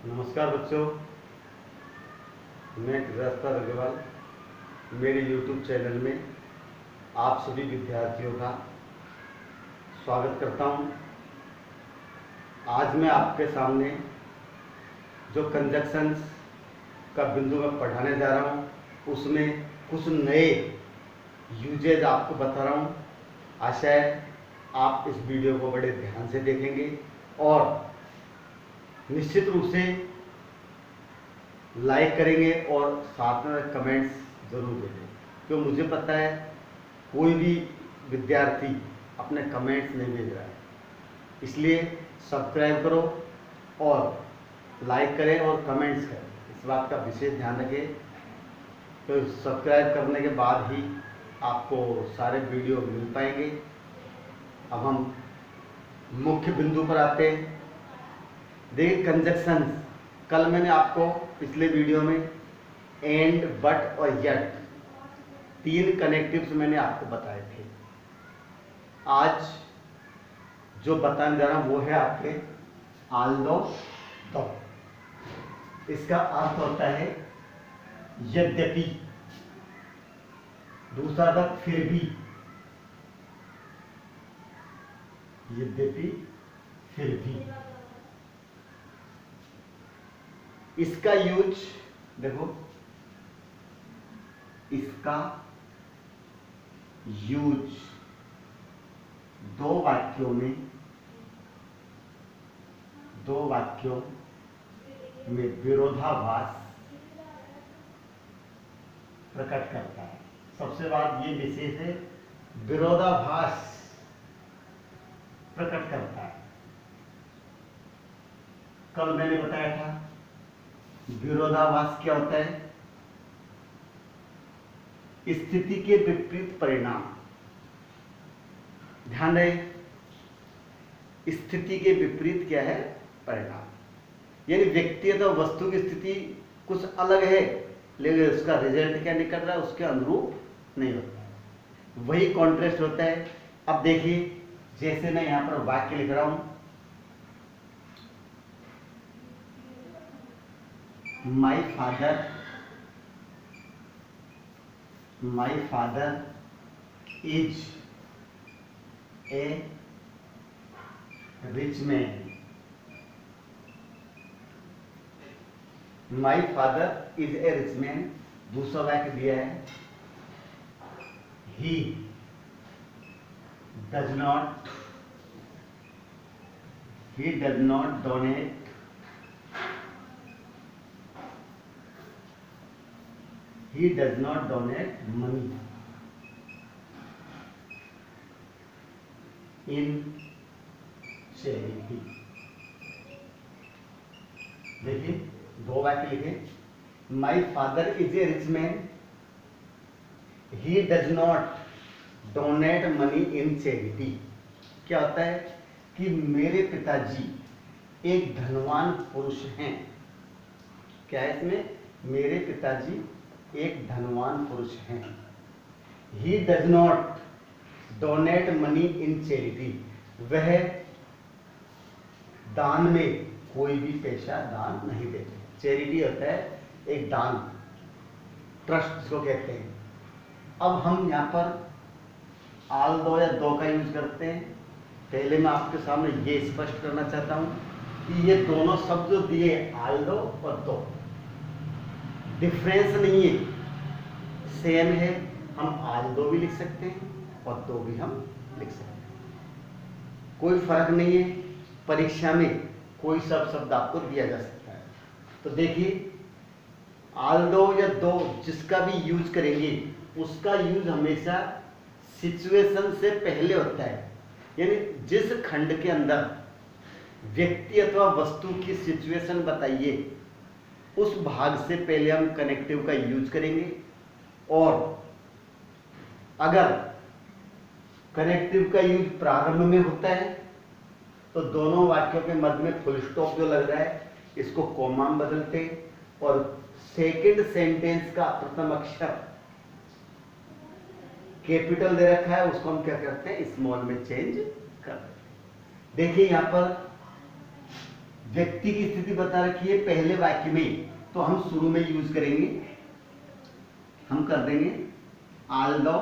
नमस्कार बच्चों, मैं गृहस्थ अग्रवाल मेरे YouTube चैनल में आप सभी विद्यार्थियों का स्वागत करता हूं। आज मैं आपके सामने जो कंजक्शंस का बिंदु मैं पढ़ाने जा रहा हूं उसमें कुछ नए यूजेज आपको बता रहा हूं। आशा है आप इस वीडियो को बड़े ध्यान से देखेंगे और निश्चित रूप से लाइक करेंगे और साथ में कमेंट्स जरूर देंगे, क्योंकि मुझे पता है कोई भी विद्यार्थी अपने कमेंट्स नहीं भेज रहा है। इसलिए सब्सक्राइब करो और लाइक करें और कमेंट्स करें, इस बात का विशेष ध्यान रखें। तो सब्सक्राइब करने के बाद ही आपको सारे वीडियो मिल पाएंगे। अब हम मुख्य बिंदु पर आते हैं। देखिए कंजक्शंस, कल मैंने आपको पिछले वीडियो में एंड, बट और यट तीन कनेक्टिव्स मैंने आपको बताए थे। आज जो बताने जा रहा हूं वो है आपके आल्दो तो। इसका अर्थ होता है यद्यपि, दूसरा था फिर भी, यद्यपि फिर भी। इसका यूज देखो, इसका यूज दो वाक्यों में विरोधाभास प्रकट करता है। सबसे बात ये विशेष है, विरोधाभास प्रकट करता है। कल मैंने बताया था विरोधाभास क्या होता है, स्थिति के विपरीत परिणाम। ध्यान रहे, स्थिति के विपरीत क्या है, परिणाम। यानी व्यक्ति अथवा वस्तु की स्थिति कुछ अलग है लेकिन उसका रिजल्ट क्या निकल रहा है उसके अनुरूप नहीं होता है, वही कॉन्ट्रास्ट होता है। अब देखिए, जैसे मैं यहां पर वाक्य लिख रहा हूं, My father is a rich man. My father is a rich man। दूसरा वाक्य दिया है, he does not donate money in charity। देखिए, दो वाक्य लिखे, My father is a rich man, he does not donate money in charity। क्या होता है कि मेरे पिताजी एक धनवान पुरुष हैं। क्या है इसमें, मेरे पिताजी एक धनवान पुरुष हैं। He does not donate money in charity। वह दान में कोई भी पैसा दान नहीं देते। चैरिटी होता है एक दान, ट्रस्ट जिसको कहते हैं। अब हम यहाँ पर आल दो या दो का यूज करते हैं। पहले मैं आपके सामने ये स्पष्ट करना चाहता हूं कि ये दोनों शब्द जो दिए आल दो और दो, डिफरेंस नहीं है, सेम है। हम आज दो भी लिख सकते हैं और दो भी हम लिख सकते हैं, कोई फर्क नहीं है। परीक्षा में कोई शब्द आपको दिया जा सकता है। तो देखिए, आल दो या दो जिसका भी यूज करेंगे उसका यूज हमेशा सिचुएशन से पहले होता है। यानी जिस खंड के अंदर व्यक्ति अथवा वस्तु की सिचुएशन बताइए उस भाग से पहले हम कनेक्टिव का यूज करेंगे। और अगर कनेक्टिव का यूज प्रारंभ में होता है तो दोनों वाक्यों के मध्य में फुल स्टॉप जो लग रहा है इसको कॉमा में बदलते हैं और सेकंड सेंटेंस का प्रथम अक्षर कैपिटल दे रखा है उसको हम क्या करते हैं, स्मॉल में चेंज कर देते हैं। देखिए यहां पर व्यक्ति की स्थिति बता रखी है पहले वाक्य में, तो हम शुरू में यूज करेंगे, हम कर देंगे आल्दो,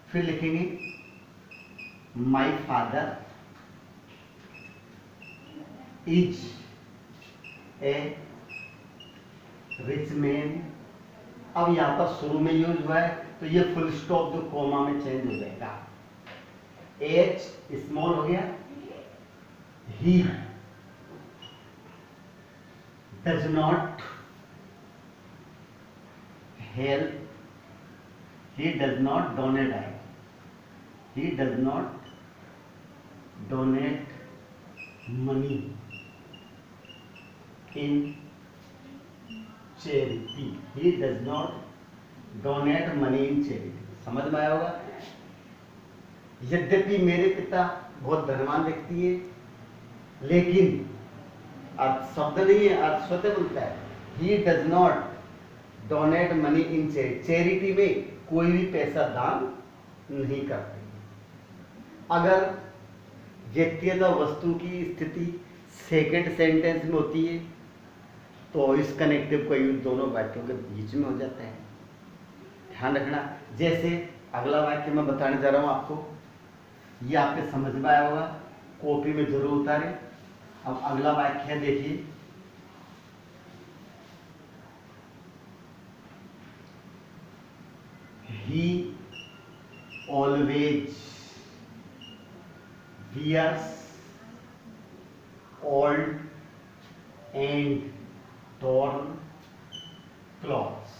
फिर लिखेंगे my father is a rich man. अब यहां पर शुरू में यूज हुआ है तो ये फुल स्टॉप जो कोमा में चेंज हो जाएगा, एच स्मॉल हो गया, he does not help, he does not donate आएगा, he does not donate money in charity, he does not donate money in charity। समझ में आया होगा। यद्यपि मेरे पिता बहुत धनवान व्यक्ति है, लेकिन अर्थ शब्द नहीं है, अर्थ स्वतः बोलता है, he does not donate money in charity, charity में कोई भी पैसा दान नहीं करते। अगर व्यक्ति अथवा वस्तु की स्थिति सेकंड सेंटेंस में होती है तो इस कनेक्टिव का यूज दोनों वाक्यों के बीच में हो जाता है, ध्यान रखना। जैसे अगला वाक्य मैं बताने जा रहा हूं आपको, ये आपके समझ में आया होगा, कॉपी में जरूर उतारें। अब अगला वाक्य है, देखिए, he always wears old and torn clothes।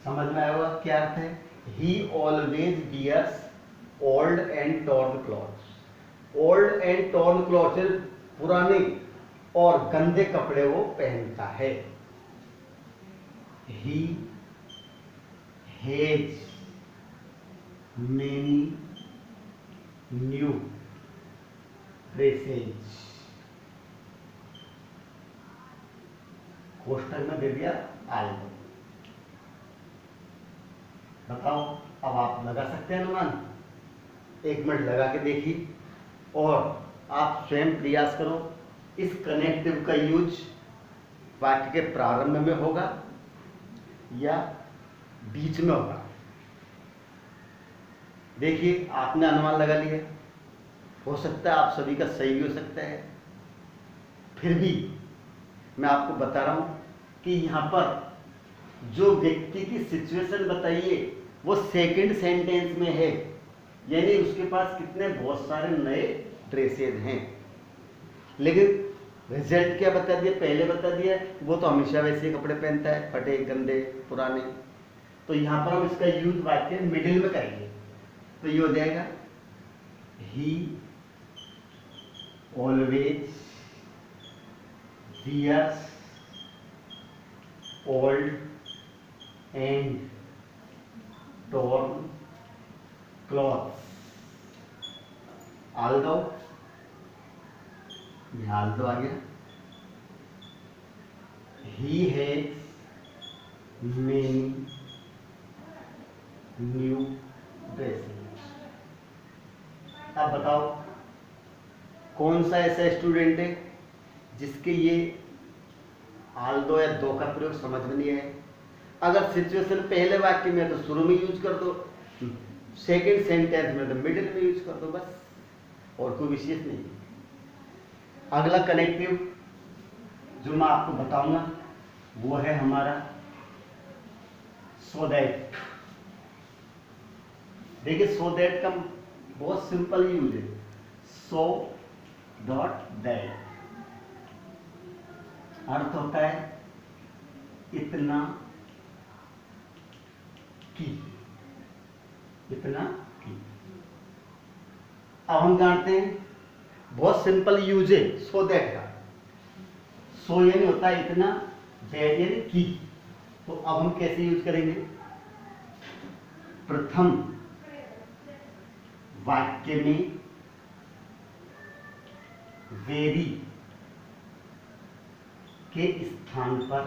समझ में आया होगा क्या अर्थ है? he always wears old and torn clothes। old and torn clothes पुराने और गंदे कपड़े वो पहनता है। he has many new dresses। कोष्टक में दे दिया आल्दो। बताओ, अब आप लगा सकते हैं अनुमान? 1 मिनट लगा के देखिए और आप स्वयं प्रयास करो। इस कनेक्टिव का यूज वाक्य के प्रारंभ में होगा या बीच में होगा। देखिए, आपने अनुमान लगा लिया, हो सकता है आप सभी का सही भी हो सकता है, फिर भी मैं आपको बता रहा हूं कि यहां पर जो व्यक्ति की सिचुएशन बताइए वो सेकंड सेंटेंस में है, यानी उसके पास कितने बहुत सारे नए ड्रेसेज हैं, लेकिन रिजल्ट क्या बता दिया, पहले बता दिया, वो तो हमेशा वैसे कपड़े पहनता है, फटे, गंदे, पुराने। तो यहां पर हम इसका यूज वाक्य मिडिल में करेंगे, तो ये हो जाएगा he always wears old and torn clothes। although although आ गया, he has many new dresses। अब बताओ कौन सा ऐसा स्टूडेंट है जिसके ये आल्दो या दो का प्रयोग समझ में नहीं आए? अगर सिचुएशन पहले वाक्य में है तो शुरू में यूज कर दो, सेकंड सेंटेंस में तो मिडिल में यूज कर दो, बस, और कोई विशेष नहीं। अगला कनेक्टिव जो मैं आपको बताऊंगा वो है हमारा सो दैट। देखिए, सो दैट का बहुत सिंपल यूज है, सो डॉट दैट। अर्थ होता है इतना की, इतना की। अब हम जानते हैं बहुत सिंपल यूज है सो दैट का। सो यानी होता है इतना, दैट यानी की। तो अब हम कैसे यूज करेंगे? प्रथम वाक्य में वेरी के स्थान पर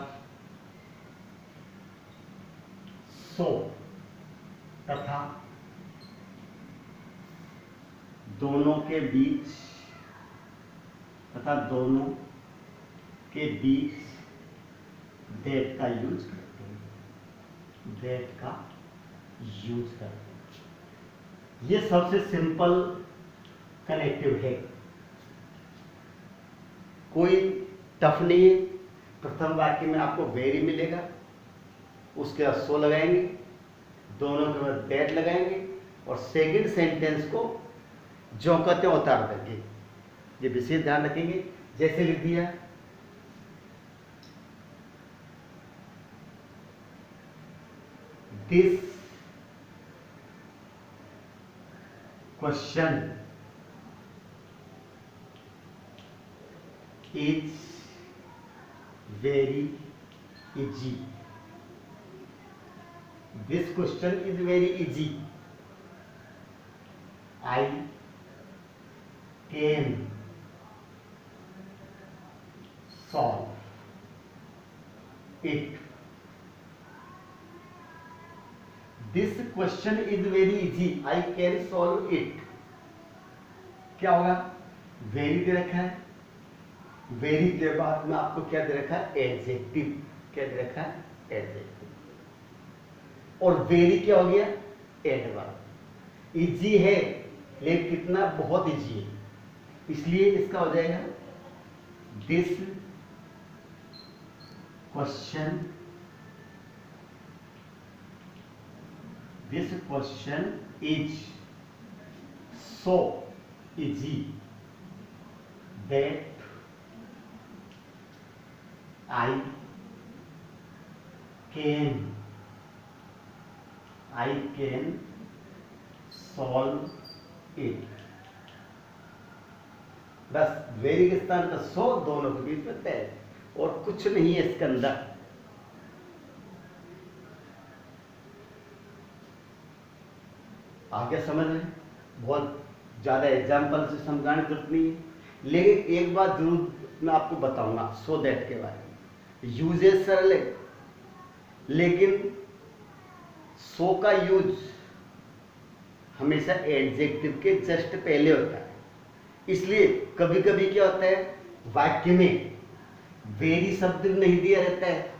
सो तथा दोनों के बीच तथा दोनों के बीच दैट का यूज करते हैं, दैट का यूज करते हैं। ये सबसे सिंपल कनेक्टिव है, कोई टफ नहीं है। प्रथम वाक्य में आपको वेरी मिलेगा, उसके बाद सो लगाएंगे, दोनों के बाद दैट लगाएंगे और सेकंड सेंटेंस को जो कहते हैं उतार देंगे। ये विशेष ध्यान रखेंगे। जैसे लिख दिया, this question is very easy, this question is very easy, I can solve it. This question is very easy. I can solve it. क्या होगा? वेरी दे रखा है, वेरी के बाद में आपको क्या दे रखा है? एडजेक्टिव। क्या दे रखा है? एडजेक्टिव। और वेरी क्या हो गया? एडवर्ब। इजी है लेकिन कितना? बहुत इजी है, इसलिए इसका हो जाएगा this question is so easy that I can solve it। बस वेरी के स्थान पर सो, दोनों के बीच में तय, और कुछ नहीं है इसके अंदर। आगे समझ में बहुत ज्यादा एग्जाम्पल से समझाने की जरूरत नहीं है, लेकिन एक बात जरूर मैं आपको बताऊंगा सो दैट के बारे में। यूजेस सरल है, लेकिन सो का यूज हमेशा एडजेक्टिव के जस्ट पहले होता है। इसलिए कभी कभी क्या होता है, वाक्य में वेरी शब्द नहीं दिया रहता है।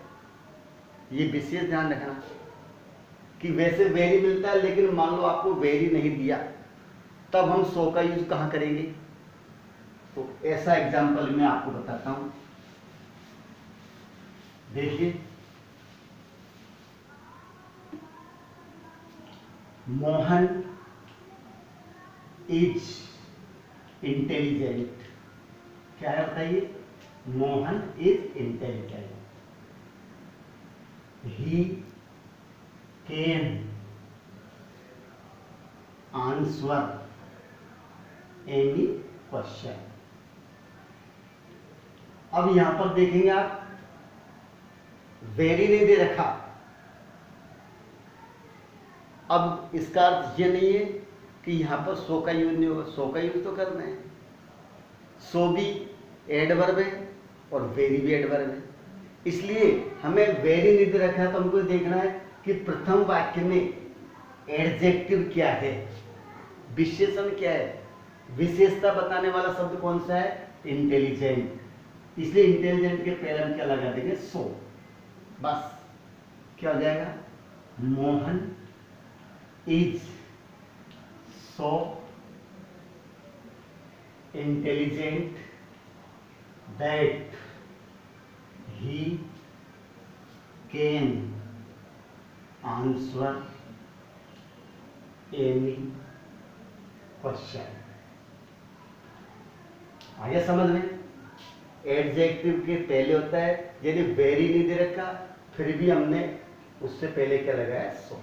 ये विशेष ध्यान रखना कि वैसे वेरी मिलता है, लेकिन मान लो आपको वेरी नहीं दिया, तब हम सो का यूज कहां करेंगे? तो ऐसा एग्जांपल मैं आपको बताता हूं। देखिए, मोहन इज इंटेलिजेंट। क्या है बताइए? Mohan is intelligent. He can answer any question. अब यहां पर देखेंगे आप, वेरी नहीं दे रखा। अब इसका अर्थ ये नहीं है कि यहां पर सो का यूज नहीं होगा, सो का यूज तो करना है। सो भी एडवर्ब है और वेरी भी एडवर्ब है, इसलिए हमें वेरी नहीं दे रखा है, तो हमको देखना है कि प्रथम वाक्य में एडजेक्टिव क्या है, विशेषण क्या है। विशेषता बताने वाला शब्द कौन सा है? इंटेलिजेंट। इसलिए इंटेलिजेंट के पहले हम क्या लगा देंगे? सो। बस क्या हो जाएगा? Mohan is so intelligent that he can answer any question. आगे समझ में? एडजेक्टिव के पहले होता है, यदि वेरी नहीं दे रखा फिर भी हमने उससे पहले क्या लगाया? सो।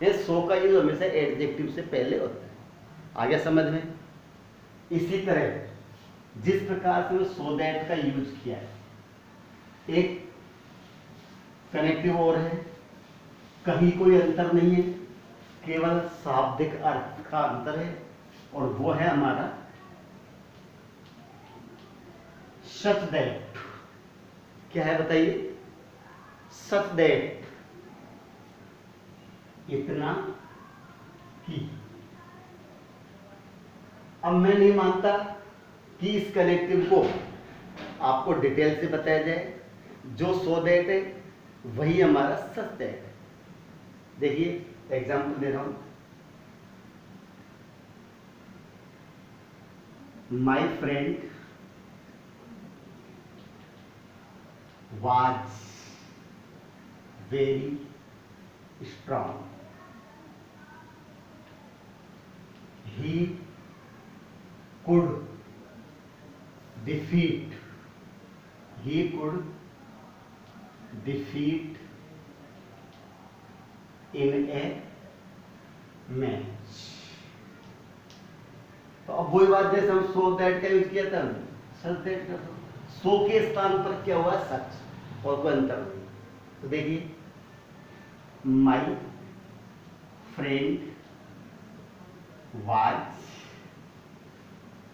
ये सो का यूज हमेशा एडजेक्टिव से पहले होता है। आगे समझ में? इसी तरह जिस प्रकार से सो दैट का यूज किया है, एक कनेक्टिव और है, कहीं कोई अंतर नहीं है, केवल शाब्दिक अर्थ का अंतर है, और वो है हमारा सच दैट। क्या है बताइए? सच दैट, इतना कि। अब मैं नहीं मानता कि इस कनेक्टिव को आपको डिटेल से बताया जाए, जो सो दैट है वही हमारा सच दैट है। देखिए एग्जाम्पल दे रहा हूं, my friend was very strong. He could defeat in a match. तो अब वही बात जैसे हम सो दैट का यूज किया था, सच दैट का सो के स्थान पर क्या हुआ, सच, और कोई अंतर नहीं। तो देखिए my friend was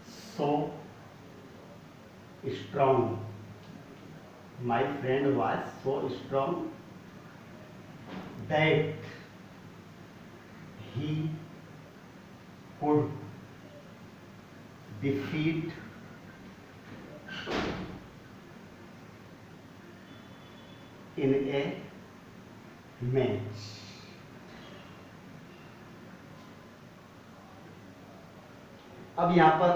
so strong, my friend was so strong that he could defeat in a match. अब यहां पर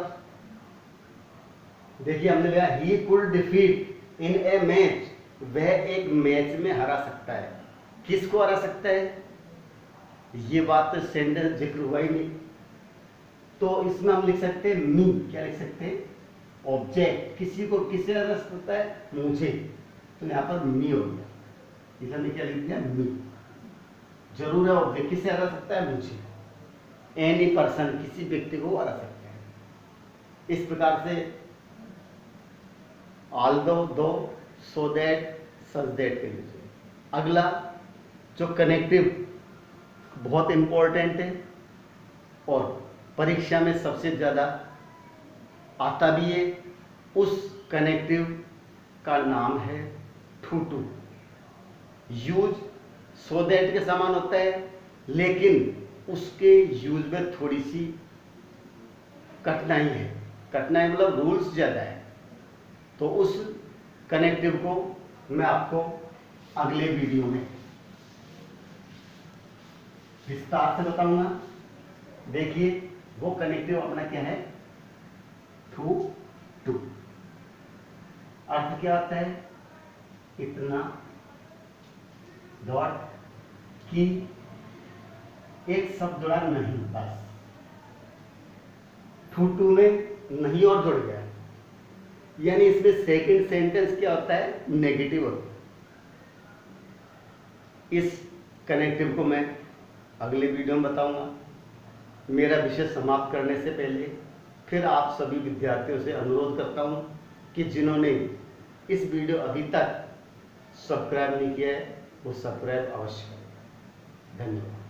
देखिए हमने लिया he could defeat in A match, वह एक मैच में हरा सकता है। किसको हरा सकता है, ये बात तो सेंटेंस जिक्र हुआ ही नहीं, तो इसमें हम लिख सकते हैं मी, क्या लिख सकते हैं, ऑब्जेक्ट, किसी को किसे हरा सकता है, मुझे, तो यहां पर मी हो गया, इसलिए हमने क्या लिख दिया मी। जरूर है ऑब्जेक्ट, किसे हरा सकता है, मुझे, एनी पर्सन, किसी व्यक्ति को हरा सकता है। इस प्रकार से ऑल्दो, दो, सो दैट, सच दैट के लीजिए। अगला जो कनेक्टिव बहुत इंपॉर्टेंट है और परीक्षा में सबसे ज्यादा आता भी है, उस कनेक्टिव का नाम है to to. Use so that के समान होता है, लेकिन उसके यूज में थोड़ी सी कठिनाई है, कठिनाई मतलब रूल्स ज्यादा है। तो उस कनेक्टिव को मैं आपको अगले वीडियो में विस्तार से बताऊंगा। देखिए वो कनेक्टिव अपना क्या है, टू टू। अर्थ क्या होता है, इतना डॉट की एक शब्द जुड़ा नहीं, बस टू टू में नहीं और जुड़ गया, यानी इसमें सेकंड सेंटेंस क्या होता है, नेगेटिव होता है। इस कनेक्टिव को मैं अगले वीडियो में बताऊंगा। मेरा विषय समाप्त करने से पहले फिर आप सभी विद्यार्थियों से अनुरोध करता हूं कि जिन्होंने इस वीडियो अभी तक सब्सक्राइब नहीं किया है वो सब्सक्राइब अवश्य करें। धन्यवाद।